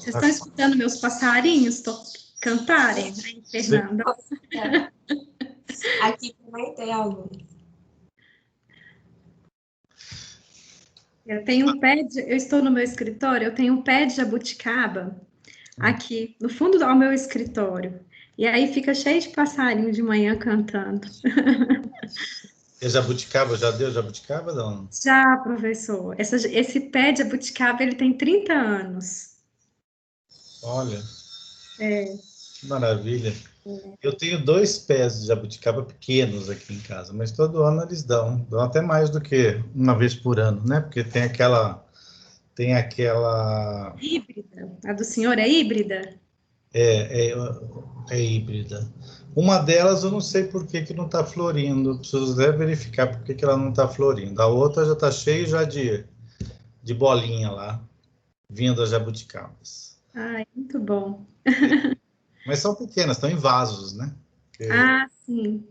Vocês estão escutando meus passarinhos cantarem, aí, Fernanda? Aqui também tem alguns. Eu estou no meu escritório, eu tenho um pé de jabuticaba aqui no fundo do meu escritório. E aí fica cheio de passarinho de manhã cantando. E jabuticaba, já deu jabuticaba, não? Já, professor. Esse pé de jabuticaba, ele tem 30 anos. Olha, que maravilha. Eu tenho 2 pés de jabuticaba pequenos aqui em casa, mas todo ano eles dão até mais do que uma vez por ano, né? Porque tem aquela Híbrida. A do senhor é híbrida? é híbrida. Uma delas eu não sei por que não está florindo, eu preciso até verificar por que ela não está florindo. A outra já está cheia já de bolinha lá, vindo as jabuticabas. Ai, muito bom. Mas são pequenas, estão em vasos, né? Ah, sim.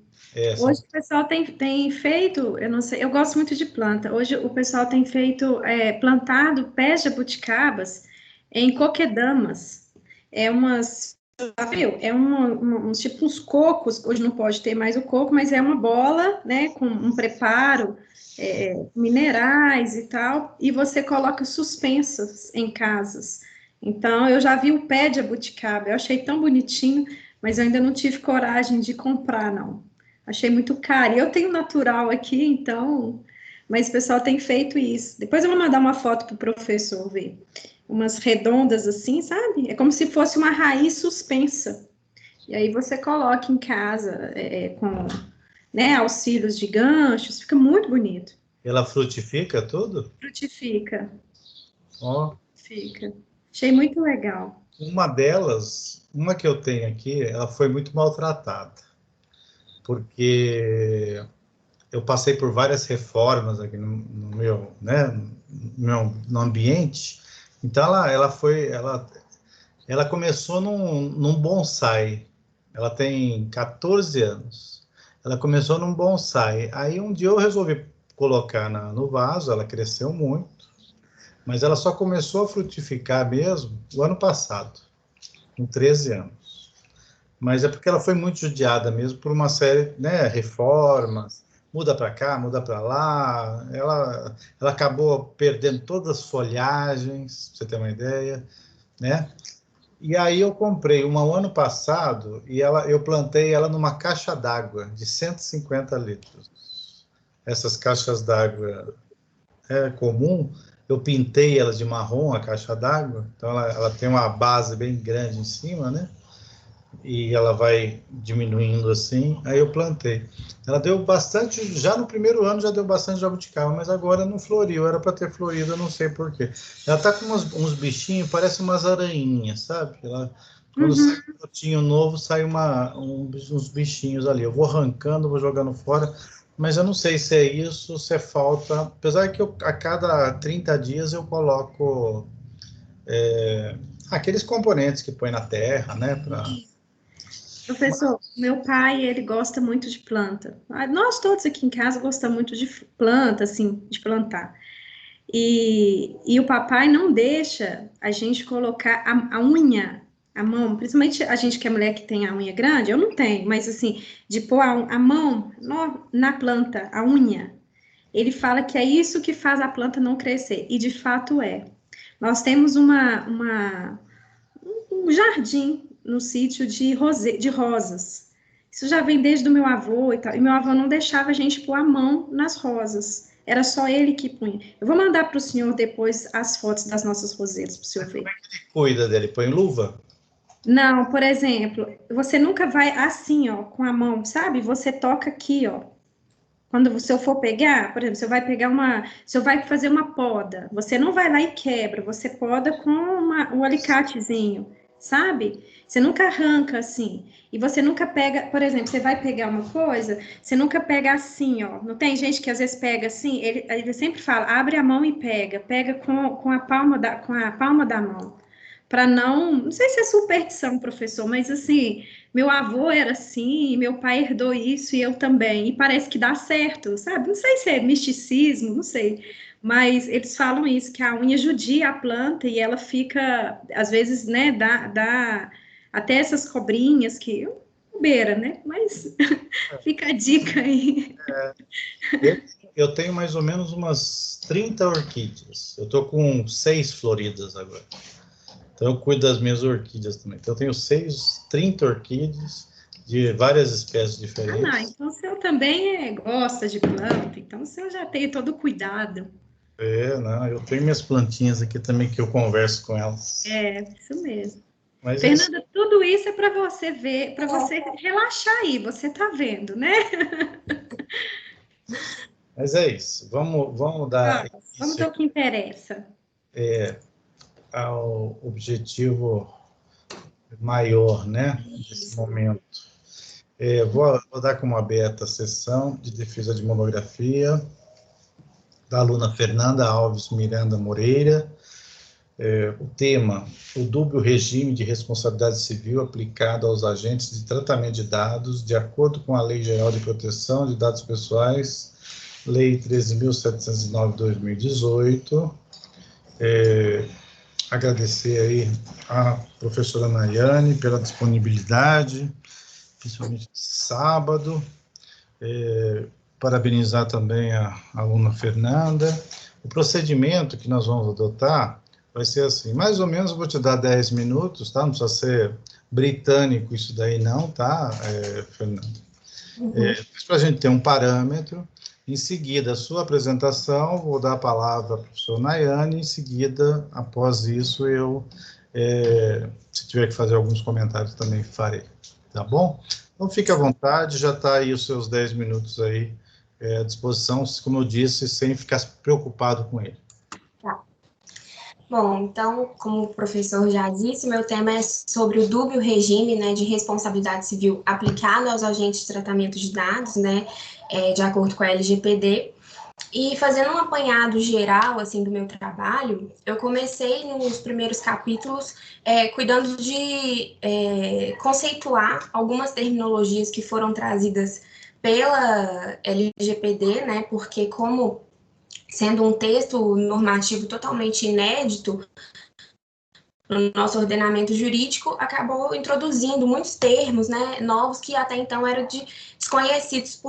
Hoje o pessoal tem feito, eu não sei, eu gosto muito de planta. Hoje o pessoal tem feito, plantado pés de jabuticabas em coquedamas. Já viu? Uns tipo uns cocos, hoje não pode ter mais o coco, mas é uma bola, né, com um preparo, minerais e tal, e você coloca suspensas em casas. Então, eu já vi o pé de jabuticaba, eu achei tão bonitinho, mas eu ainda não tive coragem de comprar, não. Achei muito caro. E eu tenho natural aqui, então, mas o pessoal tem feito isso. Depois eu vou mandar uma foto para o professor ver. Umas redondas assim, sabe? É como se fosse uma raiz suspensa. E aí você coloca em casa com, né, auxílios de ganchos, fica muito bonito. Ela frutifica tudo? Frutifica. Ó. Fica. Achei muito legal. Uma delas, uma que eu tenho aqui, ela foi muito maltratada, porque eu passei por várias reformas aqui no meu, né, no ambiente. Então ela começou num bonsai. Ela tem 14 anos. Ela começou num bonsai. Aí um dia eu resolvi colocar no vaso, ela cresceu muito, mas ela só começou a frutificar mesmo o ano passado, com 13 anos. Mas é porque ela foi muito judiada mesmo por uma série, né, reformas, muda para cá, muda para lá. Ela acabou perdendo todas as folhagens, pra você ter uma ideia, né? E aí eu comprei uma o ano passado e eu plantei ela numa caixa d'água de 150 litros. Essas caixas d'água comum, eu pintei ela de marrom, a caixa d'água, então ela tem uma base bem grande em cima, né? E ela vai diminuindo assim, aí eu plantei. Ela deu bastante, já no primeiro ano já deu bastante jabuticaba, mas agora não floriu, era para ter florido, eu não sei porquê. Ela tá com uns bichinhos, parece umas aranhinhas, sabe? Quando sai um brotinho novo, sai uns bichinhos ali. Eu vou arrancando, vou jogando fora, mas eu não sei se é isso ou se é falta. Apesar que a cada 30 dias eu coloco aqueles componentes que põe na terra, né? Professor, meu pai, ele gosta muito de planta. Nós todos aqui em casa gostamos muito de planta, assim, de plantar. E o papai não deixa a gente colocar a unha, a mão, principalmente a gente que é mulher que tem a unha grande, eu não tenho, mas assim, de pôr a mão na planta, a unha. Ele fala que é isso que faz a planta não crescer, e de fato é. Nós temos um jardim no sítio de rosas. Isso já vem desde o meu avô e tal. E meu avô não deixava a gente pôr a mão nas rosas. Era só ele que punha. Eu vou mandar para o senhor depois as fotos das nossas roseiras para o senhor ver. Como é que ele cuida dele? Põe luva? Não, por exemplo, você nunca vai assim, ó, com a mão, sabe? Você toca aqui, ó. Quando você for pegar, por exemplo, você vai fazer uma poda, você não vai lá e quebra, você poda com um alicatezinho, sabe? Você nunca arranca assim. E você nunca pega, por exemplo, você vai pegar uma coisa, você nunca pega assim, ó. Não tem gente que às vezes pega assim, ele sempre fala, abre a mão e pega com a palma da mão. Para não sei se é superstição, professor, mas assim, meu avô era assim, meu pai herdou isso e eu também, e parece que dá certo, sabe? Não sei se é misticismo, não sei, Mas eles falam isso, que a unha judia a planta e ela fica, às vezes, né, dá até essas cobrinhas que bobeira, né? Mas fica a dica aí. Eu tenho mais ou menos umas 30 orquídeas. Eu estou com 6 floridas agora. Então, eu cuido das minhas orquídeas também. Então, eu tenho 30 orquídeas de várias espécies diferentes. Ah, não, então o seu também gosta de planta, então o seu já tem todo o cuidado. Não, eu tenho minhas plantinhas aqui também que eu converso com elas. Isso mesmo. Mas Fernanda, tudo isso é para você ver, para você relaxar aí, você tá vendo, né? Mas é isso. Vamos dar Vamos ao que interessa. Ao objetivo maior, né, nesse momento. Vou dar como aberta a sessão de defesa de monografia da aluna Fernanda Alves Miranda Moreira. O tema, o dúbio regime de responsabilidade civil aplicado aos agentes de tratamento de dados, de acordo com a Lei Geral de Proteção de Dados Pessoais, Lei 13.709/2018. Agradecer aí a professora Nayane pela disponibilidade, principalmente sábado. Parabenizar também a aluna Fernanda. O procedimento que nós vamos adotar vai ser assim, mais ou menos eu vou te dar 10 minutos, tá? Não precisa ser britânico isso daí não, tá, Fernanda? Para a gente ter um parâmetro. Em seguida, a sua apresentação, vou dar a palavra para o professor Nayane, em seguida, após isso, eu, se tiver que fazer alguns comentários, também farei, tá bom? Então, fique à vontade, já está aí os seus 10 minutos aí à disposição, como eu disse, sem ficar preocupado com ele. Tá. Bom, então, como o professor já disse, meu tema é sobre o dúbio regime, né, de responsabilidade civil aplicado aos agentes de tratamento de dados, né, de acordo com a LGPD. E fazendo um apanhado geral, assim, do meu trabalho, eu comecei nos primeiros capítulos cuidando de conceituar algumas terminologias que foram trazidas pela LGPD, né, porque como sendo um texto normativo totalmente inédito no nosso ordenamento jurídico, acabou introduzindo muitos termos, né, novos que até então eram desconhecidos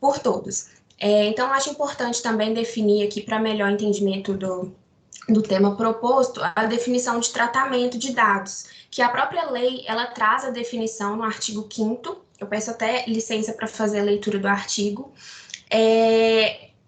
por todos. Então, acho importante também definir aqui, para melhor entendimento do tema proposto, a definição de tratamento de dados, que a própria lei, ela traz a definição no artigo 5º, eu peço até licença para fazer a leitura do artigo,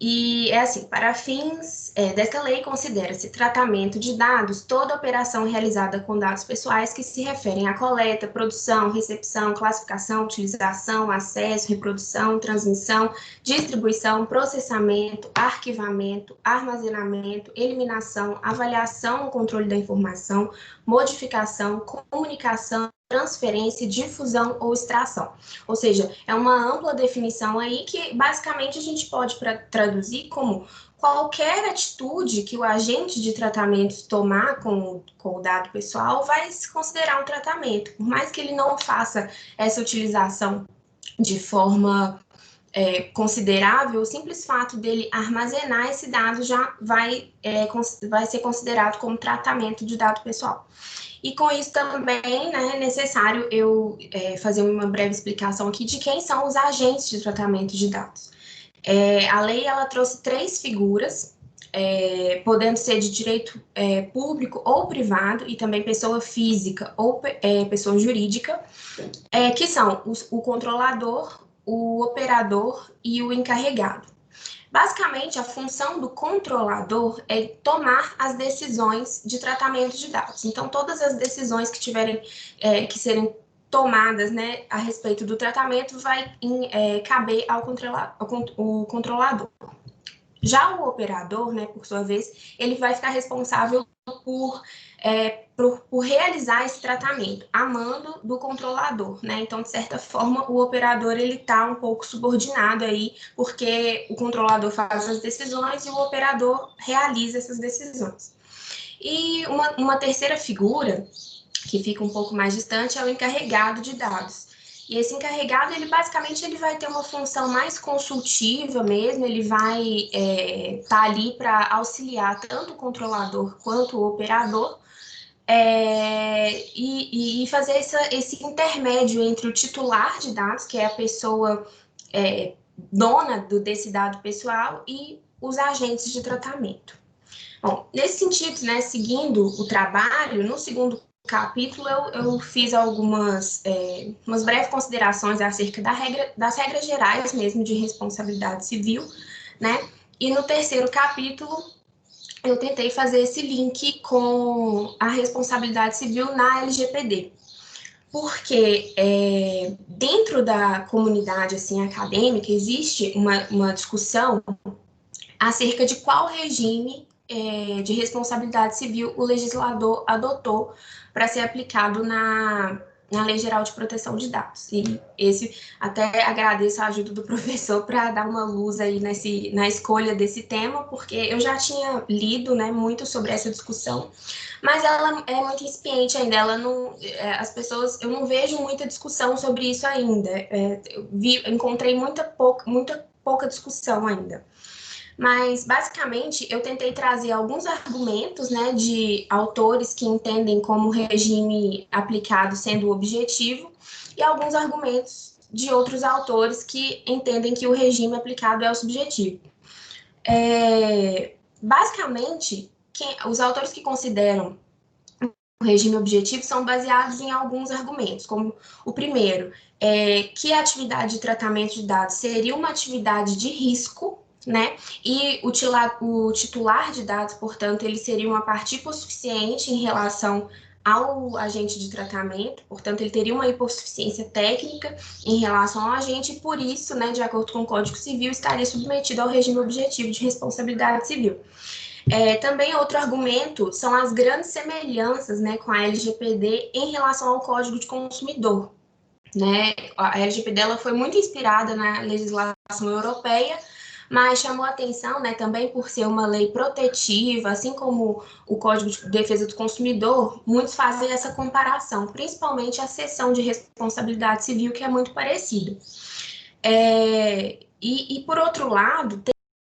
e é assim, para fins desta lei, considera-se tratamento de dados toda operação realizada com dados pessoais que se referem à coleta, produção, recepção, classificação, utilização, acesso, reprodução, transmissão, distribuição, processamento, arquivamento, armazenamento, eliminação, avaliação ou controle da informação, modificação, comunicação, transferência, difusão ou extração. Ou seja, é uma ampla definição aí que basicamente a gente pode traduzir como qualquer atitude que o agente de tratamento tomar com o dado pessoal vai se considerar um tratamento, por mais que ele não faça essa utilização de forma considerável, o simples fato dele armazenar esse dado já vai ser considerado como tratamento de dado pessoal. E com isso também, né, é necessário eu fazer uma breve explicação aqui de quem são os agentes de tratamento de dados. A lei, ela trouxe 3 figuras, podendo ser de direito público ou privado, e também pessoa física ou pessoa jurídica, que são o controlador, o operador e o encarregado. Basicamente, a função do controlador é tomar as decisões de tratamento de dados. Então, todas as decisões que tiverem que serem tomadas, né, a respeito do tratamento vai caber ao controlador. Já o operador, né, por sua vez, ele vai ficar responsável por realizar esse tratamento, a mando do controlador, né? Então, de certa forma, o operador ele está um pouco subordinado aí, porque o controlador faz as decisões e o operador realiza essas decisões. E uma terceira figura, que fica um pouco mais distante, é o encarregado de dados, E esse encarregado, ele basicamente ele vai ter uma função mais consultiva mesmo, ele vai estar ali para auxiliar tanto o controlador quanto o operador, e fazer esse intermédio entre o titular de dados, que é a pessoa dona desse dado pessoal, e os agentes de tratamento. Bom, nesse sentido, né, seguindo o trabalho, no segundo capítulo eu fiz umas breves considerações acerca das regras gerais mesmo de responsabilidade civil, né? E no terceiro capítulo eu tentei fazer esse link com a responsabilidade civil na LGPD. Porque dentro da comunidade assim, acadêmica existe uma discussão acerca de qual regime de responsabilidade civil o legislador adotou para ser aplicado na Lei Geral de Proteção de Dados. E até agradeço a ajuda do professor para dar uma luz aí na escolha desse tema, porque eu já tinha lido, né, muito sobre essa discussão, mas ela é muito incipiente ainda, eu não vejo muita discussão sobre isso ainda, encontrei muita pouca discussão ainda. Mas, basicamente, eu tentei trazer alguns argumentos, né, de autores que entendem como regime aplicado sendo o objetivo, e alguns argumentos de outros autores que entendem que o regime aplicado é o subjetivo. Basicamente, os autores que consideram o regime objetivo são baseados em alguns argumentos, como o primeiro, que a atividade de tratamento de dados seria uma atividade de risco, né? E o titular de dados, portanto, ele seria uma parte hipossuficiente em relação ao agente de tratamento, portanto, ele teria uma hipossuficiência técnica em relação ao agente, e por isso, né, de acordo com o Código Civil, estaria submetido ao regime objetivo de responsabilidade civil. Também outro argumento são as grandes semelhanças, né, com a LGPD em relação ao Código de Consumidor, né? A LGPD ela foi muito inspirada na legislação europeia, mas chamou atenção, né, também por ser uma lei protetiva, assim como o Código de Defesa do Consumidor, muitos fazem essa comparação, principalmente a seção de responsabilidade civil, que é muito parecida. E por outro lado, tem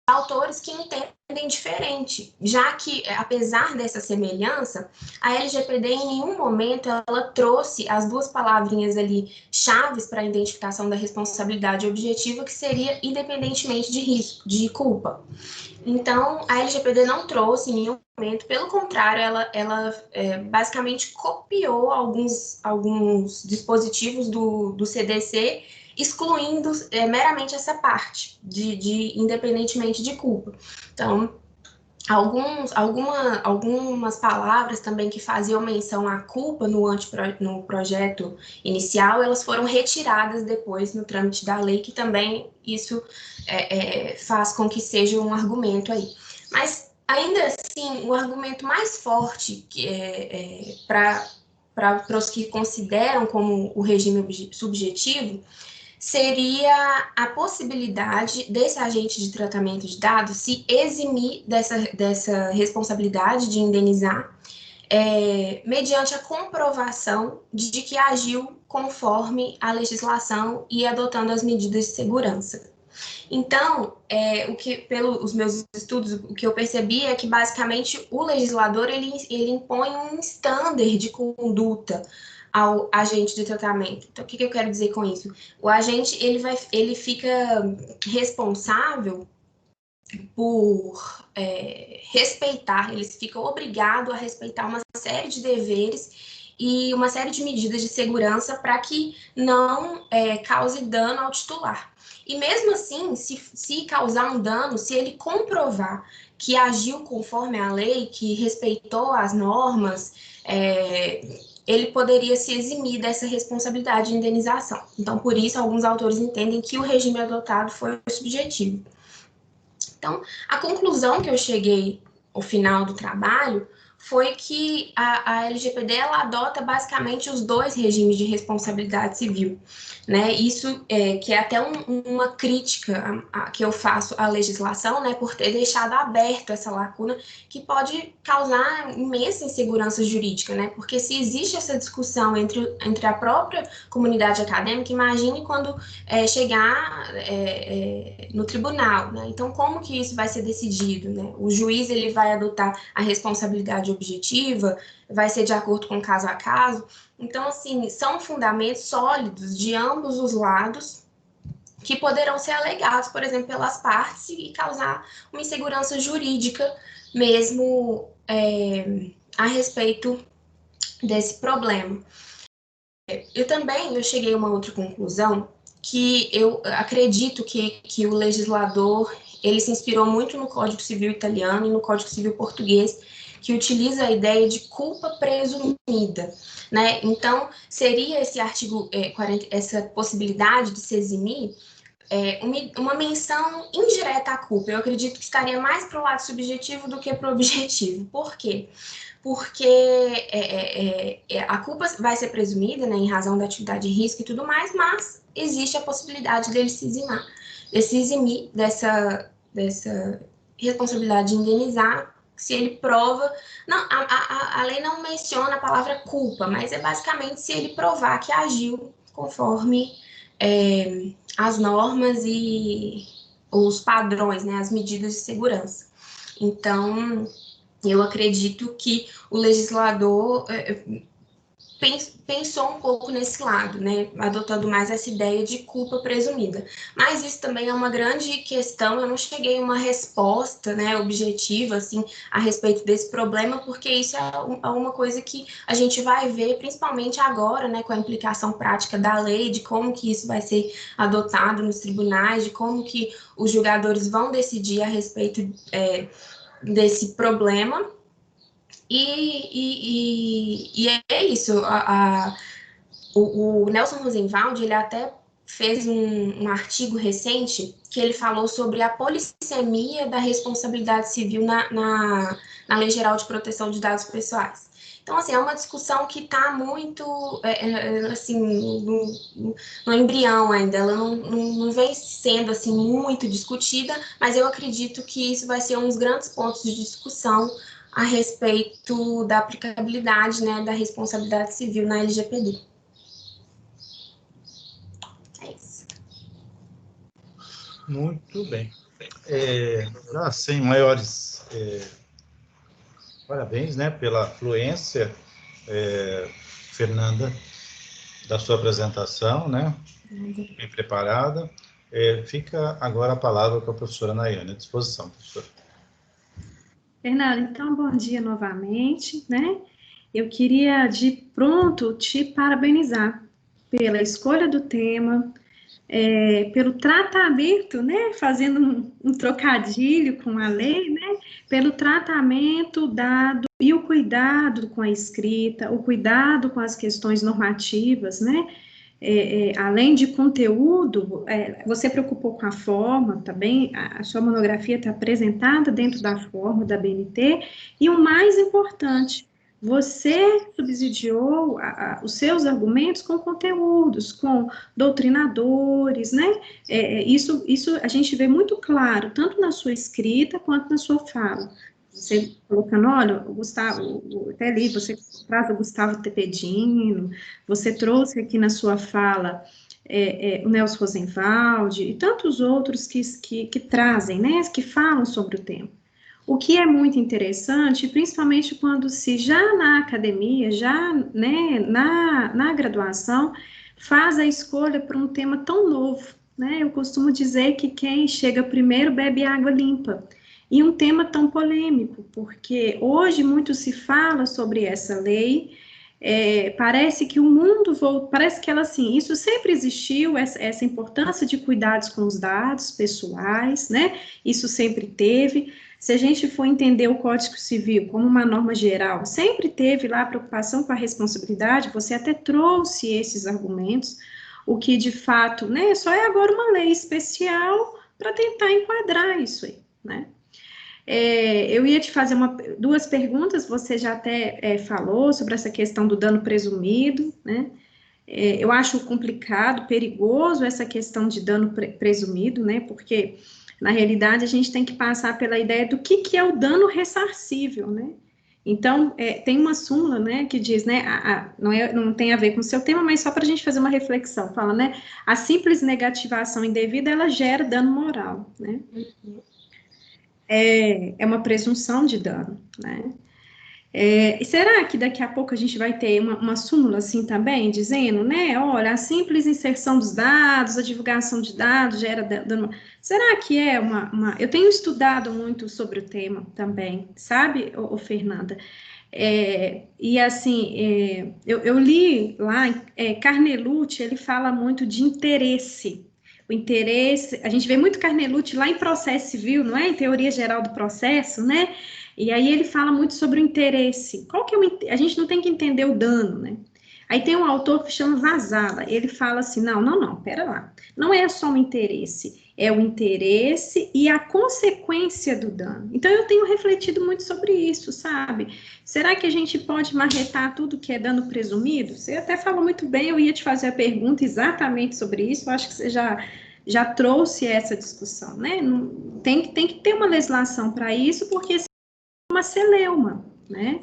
autores que entendem diferente, já que, apesar dessa semelhança, a LGPD em nenhum momento ela trouxe as duas palavrinhas ali chaves para a identificação da responsabilidade objetiva, que seria independentemente de risco, de culpa. Então, a LGPD não trouxe em nenhum momento, pelo contrário, ela basicamente copiou alguns dispositivos do CDC, excluindo meramente essa parte de independentemente de culpa. Então, algumas palavras também que faziam menção à culpa no projeto inicial, elas foram retiradas depois no trâmite da lei, que também isso faz com que seja um argumento aí. Mas, ainda assim, o argumento mais forte para os que consideram como o regime subjetivo seria a possibilidade desse agente de tratamento de dados se eximir dessa responsabilidade de indenizar, mediante a comprovação de que agiu conforme a legislação e adotando as medidas de segurança. Então, pelos meus estudos, o que eu percebi é que, basicamente, o legislador ele impõe um standard de conduta ao agente de tratamento. Então, o que eu quero dizer com isso? O agente ele fica responsável por respeitar, ele fica obrigado a respeitar uma série de deveres e uma série de medidas de segurança para que não cause dano ao titular. E mesmo assim, se causar um dano, se ele comprovar que agiu conforme a lei, que respeitou as normas, ele poderia se eximir dessa responsabilidade de indenização. Então, por isso, alguns autores entendem que o regime adotado foi subjetivo. Então, a conclusão que eu cheguei ao final do trabalho foi que a LGPD ela adota basicamente os dois regimes de responsabilidade civil, né? Isso que é até uma crítica que eu faço à legislação, né, por ter deixado aberto essa lacuna que pode causar imensa insegurança jurídica, né? Porque se existe essa discussão entre a própria comunidade acadêmica, imagine quando chegar no tribunal, né? Então, como que isso vai ser decidido, né? O juiz ele vai adotar a responsabilidade objetiva, vai ser de acordo com caso a caso. Então, assim, são fundamentos sólidos de ambos os lados que poderão ser alegados, por exemplo, pelas partes e causar uma insegurança jurídica mesmo a respeito desse problema. Eu cheguei a uma outra conclusão, que eu acredito que o legislador ele se inspirou muito no Código Civil italiano e no Código Civil português, que utiliza a ideia de culpa presumida, né? Então, seria esse artigo 40, essa possibilidade de se eximir uma menção indireta à culpa. Eu acredito que estaria mais para o lado subjetivo do que para o objetivo. Por quê? Porque a culpa vai ser presumida, né, em razão da atividade de risco e tudo mais, mas existe a possibilidade dele se eximir dessa responsabilidade de indenizar, se ele prova... Não, a lei não menciona a palavra culpa, mas é basicamente se ele provar que agiu conforme as normas e os padrões, né, as medidas de segurança. Então, eu acredito que o legislador pensou um pouco nesse lado, né, adotando mais essa ideia de culpa presumida. Mas isso também é uma grande questão, eu não cheguei a uma resposta, né, objetiva, assim, a respeito desse problema, porque isso é uma coisa que a gente vai ver, principalmente agora, né, com a implicação prática da lei, de como que isso vai ser adotado nos tribunais, de como que os julgadores vão decidir a respeito desse problema. E é isso, o Nelson Rosenwald, ele até fez um artigo recente que ele falou sobre a polissemia da responsabilidade civil na Lei Geral de Proteção de Dados Pessoais. Então, assim, é uma discussão que está muito, assim, no embrião ainda, ela não vem sendo, assim, muito discutida, mas eu acredito que isso vai ser um dos grandes pontos de discussão a respeito da aplicabilidade, né, da responsabilidade civil na LGPD. É isso. Muito bem. Sem maiores parabéns, né, pela fluência, Fernanda, da sua apresentação, né, bem preparada. Fica agora a palavra com a professora Nayane. À disposição, professora. Fernanda, então, bom dia novamente, né? Eu queria, de pronto, te parabenizar pela escolha do tema, pelo tratamento, né? Fazendo um trocadilho com a lei, né? Pelo tratamento dado e o cuidado com a escrita, o cuidado com as questões normativas, né? Além de conteúdo, você preocupou com a forma também, a sua monografia está apresentada dentro da forma da BNT, e o mais importante, você subsidiou os seus argumentos com conteúdos, com doutrinadores, né? Isso a gente vê muito claro, tanto na sua escrita quanto na sua fala. Você colocando, olha, o Gustavo, até ali, você traz o Gustavo Tepedino, você trouxe aqui na sua fala o Nelson Rosenwald e tantos outros que trazem, né, que falam sobre o tema. O que é muito interessante, principalmente quando se já na academia, já né, na graduação, faz a escolha por um tema tão novo, né? Eu costumo dizer que quem chega primeiro bebe água limpa. E um tema tão polêmico, porque hoje muito se fala sobre essa lei, parece que o mundo parece que ela, assim, isso sempre existiu, essa importância de cuidados com os dados pessoais, né, isso sempre teve. Se a gente for entender o Código Civil como uma norma geral, sempre teve lá a preocupação com a responsabilidade, você até trouxe esses argumentos, o que de fato, né, só é agora uma lei especial para tentar enquadrar isso aí, né. Eu ia te fazer duas perguntas, você já até falou sobre essa questão do dano presumido, né? Eu acho complicado, perigoso essa questão de dano presumido, né? Porque, na realidade, a gente tem que passar pela ideia do que é o dano ressarcível, né? Então, tem uma súmula, né, que diz, né, não tem a ver com o seu tema, mas só para a gente fazer uma reflexão, fala, né, a simples negativação indevida, ela gera dano moral, né? É uma presunção de dano, né? E será que daqui a pouco a gente vai ter uma súmula assim também, dizendo, né, olha, a simples inserção dos dados, a divulgação de dados gera dano. Será que é Eu tenho estudado muito sobre o tema também, sabe, Fernanda? E assim, eu li lá, Carnelucci, ele fala muito de interesse. O interesse, a gente vê muito Carnelucci lá em processo civil, não é? Em teoria geral do processo, né? E aí ele fala muito sobre o interesse. Qual que é a gente não tem que entender o dano, né? Aí tem um autor que chama Vasala, ele fala assim, não, pera lá. Não é só o interesse, é o interesse e a consequência do dano. Então, eu tenho refletido muito sobre isso, sabe? Será que a gente pode marretar tudo que é dano presumido? Você até falou muito bem, eu ia te fazer a pergunta exatamente sobre isso, eu acho que você já trouxe essa discussão, né? Tem que ter uma legislação para isso, porque é uma celeuma, né?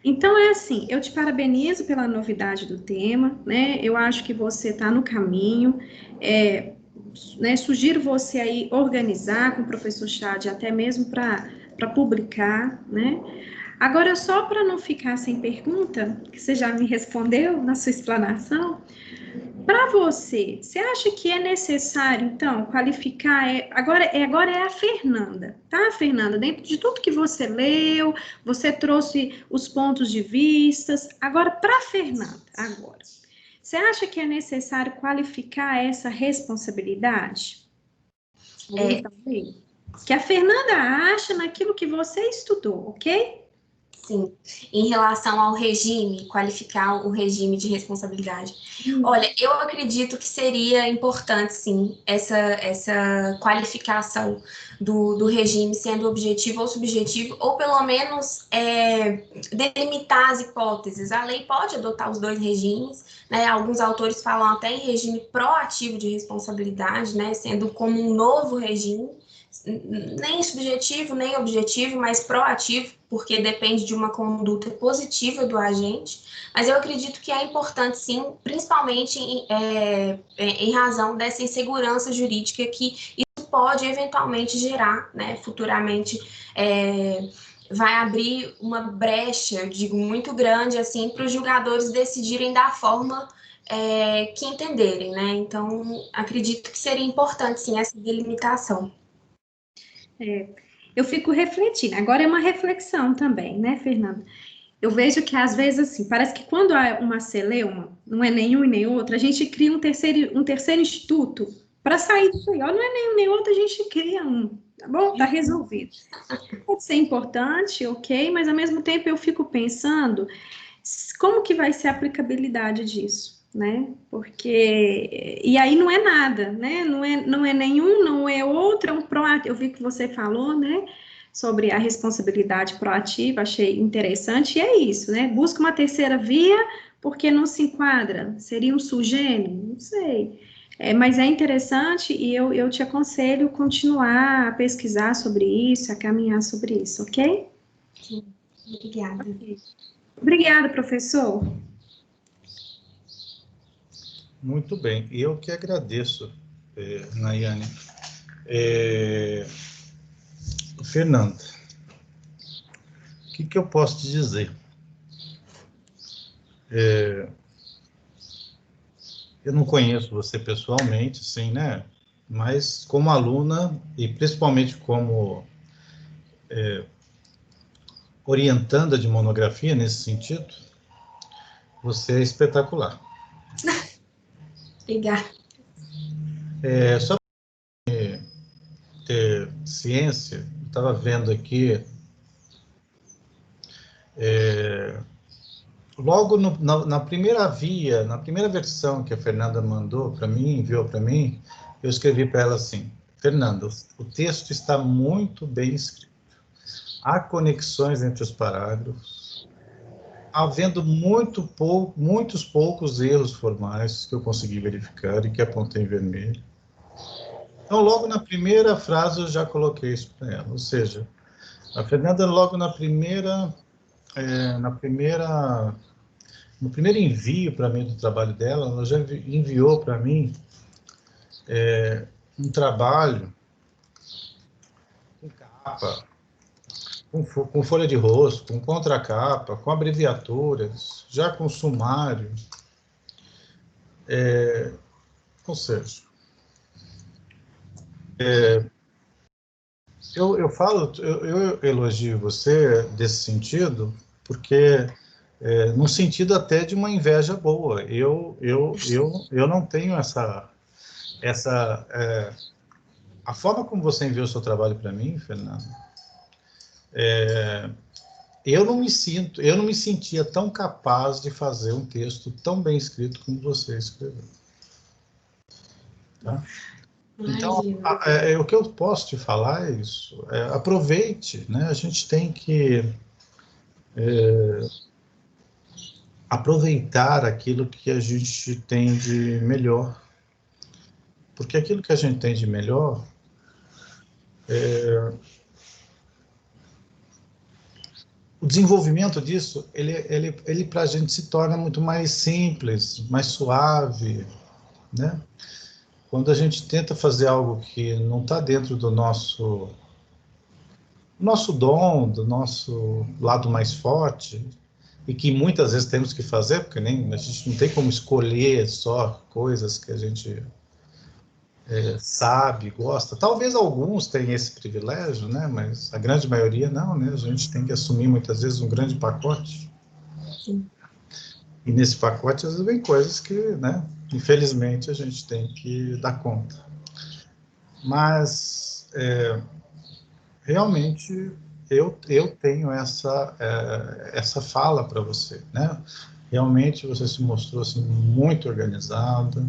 Então, assim, eu te parabenizo pela novidade do tema, né? Eu acho que você está no caminho, né? Sugiro você aí organizar com o professor Chad, até mesmo para publicar, né? Agora, só para não ficar sem pergunta, que você já me respondeu na sua explanação, para você acha que é necessário, então, qualificar? Agora é a Fernanda, tá, Fernanda? Dentro de tudo que você leu, você trouxe os pontos de vistas. Agora, para a Fernanda, você acha que é necessário qualificar essa responsabilidade? Que a Fernanda acha naquilo que você estudou, ok? Sim, em relação ao regime, qualificar o regime de responsabilidade. Olha, eu acredito que seria importante, sim, essa qualificação do regime sendo objetivo ou subjetivo, ou pelo menos delimitar as hipóteses. A lei pode adotar os dois regimes, né? Alguns autores falam até em regime proativo de responsabilidade, né? Sendo como um novo regime, nem subjetivo, nem objetivo, mas proativo, porque depende de uma conduta positiva do agente, mas eu acredito que é importante, sim, principalmente em razão dessa insegurança jurídica que isso pode eventualmente gerar, né, futuramente, vai abrir uma brecha, eu digo, muito grande, assim, para os julgadores decidirem da forma que entenderem, né, então acredito que seria importante, sim, essa delimitação. Eu fico refletindo. Agora é uma reflexão também, né, Fernanda? Eu vejo que, às vezes, assim, parece que quando há uma celeuma, não é nenhum e nem outro, a gente cria um terceiro instituto para sair disso aí. Ó, não é nenhum nem outro, a gente cria um, tá bom? Tá resolvido. Pode ser importante, ok, mas, ao mesmo tempo, eu fico pensando como que vai ser a aplicabilidade disso, né? Porque, e aí não é nada, né? Não é nenhum, não é outro, é um proativo. Eu vi que você falou, né? Sobre a responsabilidade proativa, achei interessante, e é isso, né? Busca uma terceira via, porque não se enquadra, seria um sugênio, não sei. Mas é interessante e eu te aconselho continuar a pesquisar sobre isso, a caminhar sobre isso, ok? Sim, obrigada. Okay. Obrigada, professor. Muito bem, eu que agradeço, Nayane. Fernanda, o que eu posso te dizer? Eu não conheço você pessoalmente, sim, né? Mas como aluna e principalmente como orientanda de monografia nesse sentido, você é espetacular. Obrigada. Só para ter ciência, eu estava vendo aqui, logo na primeira via, na primeira versão que a Fernanda mandou para mim, enviou para mim, eu escrevi para ela assim: Fernanda, o texto está muito bem escrito. há conexões entre os parágrafos, havendo muitos poucos erros formais que eu consegui verificar e que apontei em vermelho. Então, logo na primeira frase, eu já coloquei isso para ela. Ou seja, a Fernanda, logo no primeiro envio para mim do trabalho dela, ela já enviou para mim um trabalho com capa, com folha de rosto, com contracapa, com abreviaturas, já com sumário. Ou seja, eu elogio você desse sentido, porque num sentido até de uma inveja boa. Eu não tenho a forma como você enviou o seu trabalho para mim, Fernando, eu não me sentia tão capaz de fazer um texto tão bem escrito como você escreveu. Tá? Então, o que eu posso te falar é isso. Aproveite, né? A gente tem que aproveitar aquilo que a gente tem de melhor. Porque aquilo que a gente tem de melhor o desenvolvimento disso, ele para a gente se torna muito mais simples, mais suave, né? Quando a gente tenta fazer algo que não está dentro do nosso dom, do nosso lado mais forte, e que muitas vezes temos que fazer, porque a gente não tem como escolher só coisas que a gente sabe, gosta. Talvez alguns tenham esse privilégio, né? Mas a grande maioria não, né? A gente tem que assumir muitas vezes um grande pacote. Sim. E nesse pacote, às vezes, vem coisas que, né? Infelizmente, a gente tem que dar conta. Mas, realmente, eu tenho essa fala para você, né? Realmente, você se mostrou assim, muito organizada,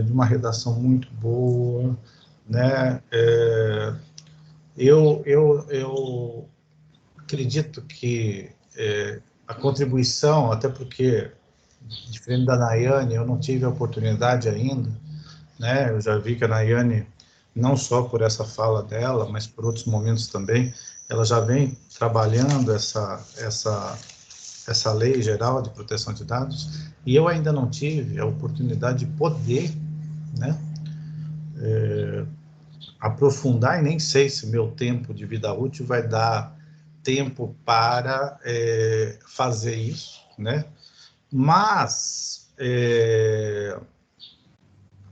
de uma redação muito boa, né? Eu acredito que a contribuição, até porque, diferente da Nayane, eu não tive a oportunidade ainda, né? Eu já vi que a Nayane, não só por essa fala dela, mas por outros momentos também, ela já vem trabalhando essa lei geral de proteção de dados, e eu ainda não tive a oportunidade de poder, né, aprofundar, e nem sei se meu tempo de vida útil vai dar tempo para fazer isso, né? Mas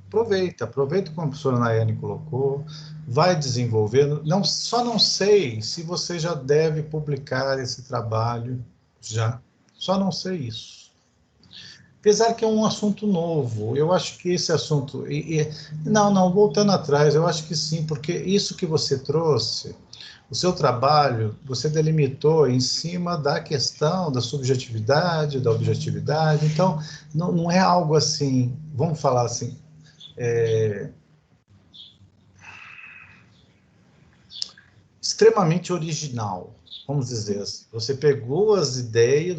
aproveita como a professora Nayane colocou, vai desenvolvendo. Só não sei se você já deve publicar esse trabalho já. Só não sei isso. Apesar que é um assunto novo, eu acho que esse assunto... Não, voltando atrás, eu acho que sim, porque isso que você trouxe, o seu trabalho, você delimitou em cima da questão da subjetividade, da objetividade, então não é algo assim, vamos falar assim, extremamente original, vamos dizer assim. Você pegou as ideias,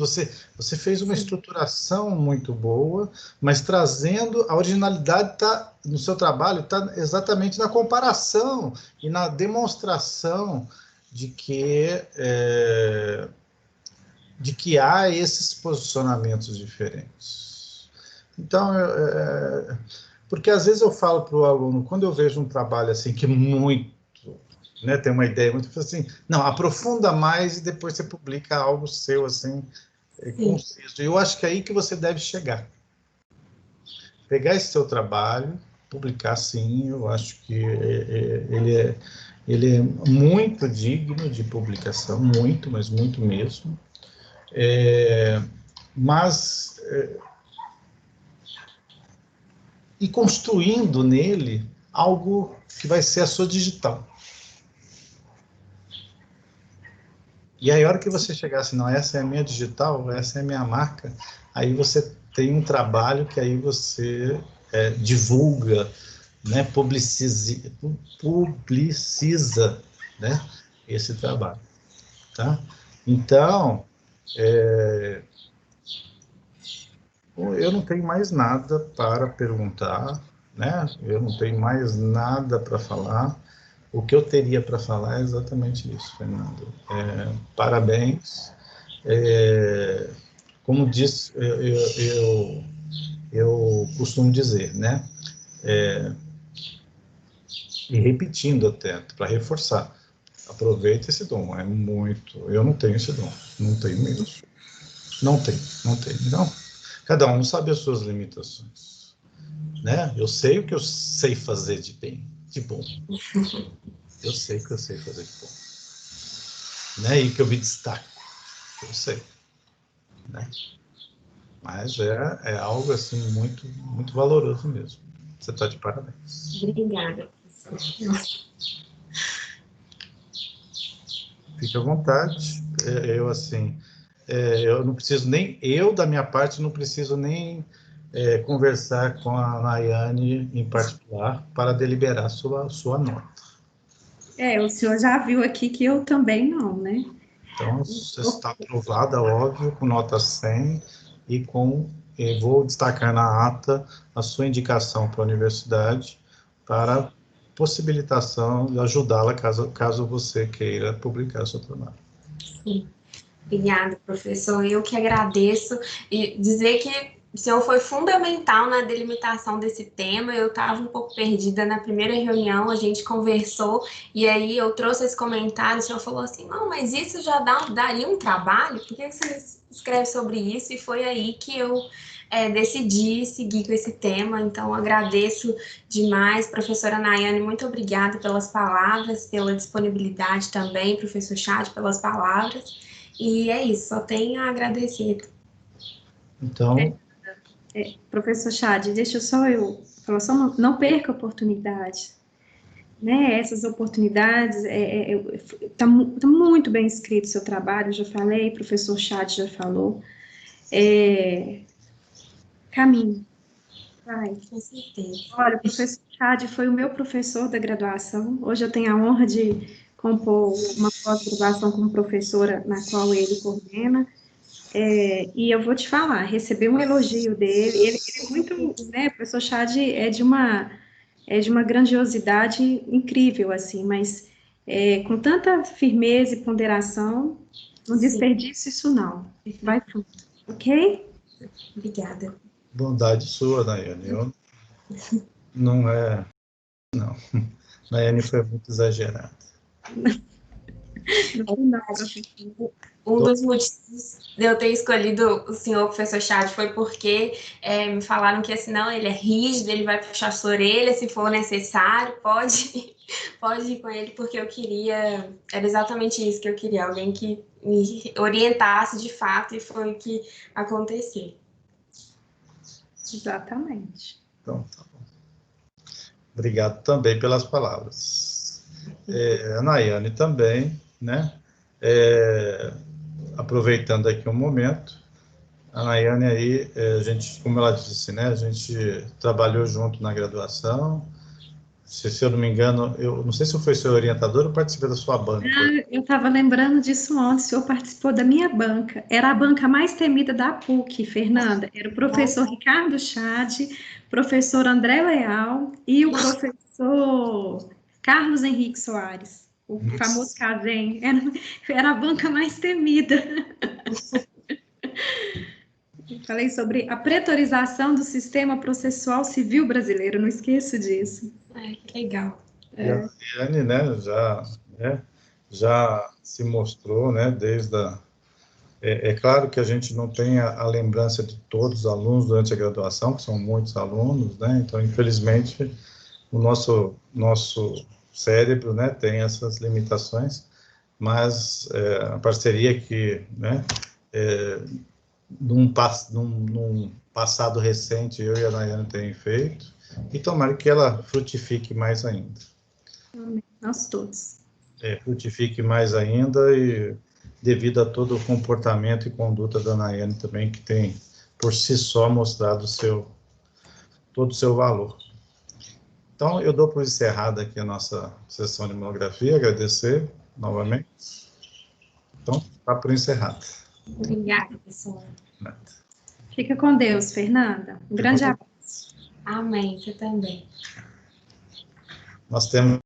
você fez uma estruturação muito boa, mas trazendo a originalidade no seu trabalho, está exatamente na comparação e na demonstração de que há esses posicionamentos diferentes. Então, porque às vezes eu falo para o aluno, quando eu vejo um trabalho assim que muito, né, tem uma ideia muito assim, não, aprofunda mais e depois você publica algo seu assim, conciso. E eu acho que é aí que você deve chegar. Pegar esse seu trabalho, publicar sim, eu acho que ele é muito digno de publicação, muito, mas muito mesmo. Mas e construindo nele algo que vai ser a sua digital. E aí, a hora que você chegar assim, não, essa é a minha digital, essa é a minha marca, aí você tem um trabalho que aí você divulga, né, publiciza, né, esse trabalho. tá? Então, eu não tenho mais nada para perguntar, né? Eu não tenho mais nada para falar. O que eu teria para falar é exatamente isso, Fernando. Parabéns. Como disse, eu costumo dizer, né? E repetindo até, para reforçar. Aproveita esse dom, é muito. Eu não tenho esse dom, não tenho mesmo. Não tenho. Então, cada um sabe as suas limitações, né? Eu sei o que eu sei fazer de bem, de bom. Eu sei o que eu sei fazer de bom, né? E que eu me destaco, eu sei, né? Mas é algo assim muito, muito valoroso mesmo. Você está de parabéns. Obrigada. Fique à vontade. Eu não preciso nem, da minha parte, não preciso nem conversar com a Nayane em particular para deliberar sua nota. O senhor já viu aqui que eu também não, né? Então, você está aprovada, óbvio, com nota 100 e vou destacar na ata a sua indicação para a universidade para possibilitação de ajudá-la caso você queira publicar seu trabalho. Sim. Obrigada, professor. Eu que agradeço e dizer que o senhor foi fundamental na delimitação desse tema. Eu estava um pouco perdida na primeira reunião, a gente conversou e aí eu trouxe esse comentário. O senhor falou assim: não, mas isso já daria um trabalho? Por que você escreve sobre isso? E foi aí que eu decidi seguir com esse tema. Então, agradeço demais, professora Nayane. Muito obrigada pelas palavras, pela disponibilidade também, professor Chad, pelas palavras. E é isso, só tenho a agradecer. Então... Professor Chad, deixa eu falar só não perca a oportunidade. Né? Essas oportunidades, tá muito bem escrito o seu trabalho, já falei, professor Chad já falou. Caminho. Vai. Com certeza. Olha, o professor Chad foi o meu professor da graduação. Hoje eu tenho a honra de compor uma pós-graduação como professora na qual ele coordena. E eu vou te falar, receber um elogio dele, ele é muito, né, o professor Chad é de uma grandiosidade incrível, assim, mas com tanta firmeza e ponderação, não desperdice isso não, vai fundo, ok? Obrigada. Bondade sua, Nayane, não. Nayane foi muito exagerada. Um dos motivos de eu ter escolhido o senhor professor Chad foi porque me falaram que senão ele é rígido, ele vai puxar sua orelha se for necessário, pode ir com ele, porque era exatamente isso que eu queria, alguém que me orientasse de fato, e foi o que aconteceu. Exatamente. Então, tá bom. Obrigado também pelas palavras. A Nayane também, né? Aproveitando aqui um momento, a Nayane aí, a gente, como ela disse, né? A gente trabalhou junto na graduação. Se eu não me engano, eu não sei se eu fui seu orientador ou participei da sua banca. Eu estava lembrando disso ontem, o senhor participou da minha banca. Era a banca mais temida da PUC, Fernanda. Era o professor Ricardo Chad, professor André Leal e o professor Carlos Henrique Soares, o famoso Casem. Era a banca mais temida. Falei sobre a pretorização do sistema processual civil brasileiro, não esqueço disso. Que legal. E a Nayane, né, já se mostrou, né, desde a... É claro que a gente não tem a lembrança de todos os alunos durante a graduação, que são muitos alunos, né, então, infelizmente, o nosso cérebro, né, tem essas limitações, mas a parceria que, né, num passado recente, eu e a Nayane temos feito, e tomara que ela frutifique mais ainda. Amém. Nós todos. Frutifique mais ainda, e devido a todo o comportamento e conduta da Nayane também, que tem, por si só, mostrado todo o seu valor. Então, eu dou por encerrada aqui a nossa sessão de monografia, agradecer novamente. Então, está por encerrado. Obrigada, pessoal. Fica com Deus, Fernanda. Um grande abraço. Amém, você também. Nós temos